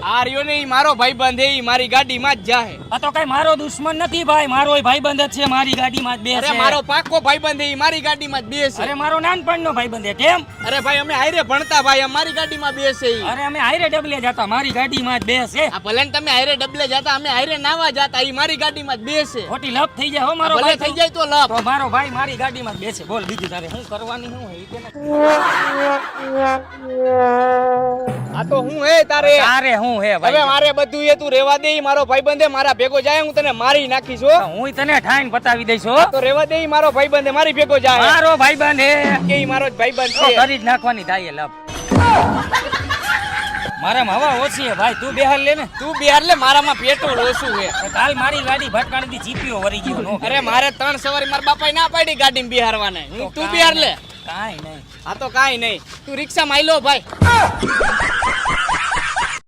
આ રહ્યો ને ઈ મારો ભાઈબંધ હે, ઈ મારી ગાડીમાં જ જાહે. આ તો કઈ મારો દુશ્મન નથી ભાઈ, મારો ભાઈબંધ જ છે, મારી ગાડીમાં જ બેસે. અરે મારો પાક્કો ભાઈબંધ હે, ઈ મારી ગાડીમાં જ બેસે. અરે મારો નાનપણનો ભાઈબંધ છે. કેમ? અરે ભાઈ અમે હાઈરે ભણતા ભાઈ, અમારી ગાડીમાં બેસે ઈ. અરે અમે હાઈરે ડબલે જતા, મારી ગાડીમાં જ બેસે. આ ભલે ને તમે હાઈરે ડબલે જાતા, અમે હાઈરે નાવા જાતા, ઈ મારી ગાડીમાં જ બેસે. ખોટી લપ થઈ જાય હો મારો ભલે ભાઈ. થઈ જાય તો લપ. તો મારો ભાઈ મારી ગાડીમાં જ બેસે. બોલ બીજું તારે શું કરવાની શું હે? આ તો હું હે તારે. તારે શું હે હવે ભાઈ? મારે બધું એ તું રેવા દે, ઈ મારો ભાઈબંધ હે, મારા ભેગો જાય હું તને મારી નાખીશ હો. હું તને ઠાઈને બતાવી દઈશ હો. તો રેવા દે, ઈ મારો ભાઈબંધ હે, મારી ભેગો જાય. મારો ભાઈબંધ હે કે ઈ મારો જ ભાઈબંધ તો છે. કરી જ નાખવાની થાય લપ. મારામાં હવા ઓછી હે ભાઈ, તું બેહાર લે ને. તું બિહાર લે, મારામાં પેટ્રોલ ઓછું હે. કાલ મારી ગાડી ભટકાણી જીપીઓ વરી ગયો નો. અરે મારે 3 સવારી મારા બાપાએ ના પાડી ગાડીમાં બિહારવાને. હું તું બિહાર લે. કાઈ નહીં. આ તો કાઈ નહીં, તું રિક્ષામાં આઈ લો ભાઈ.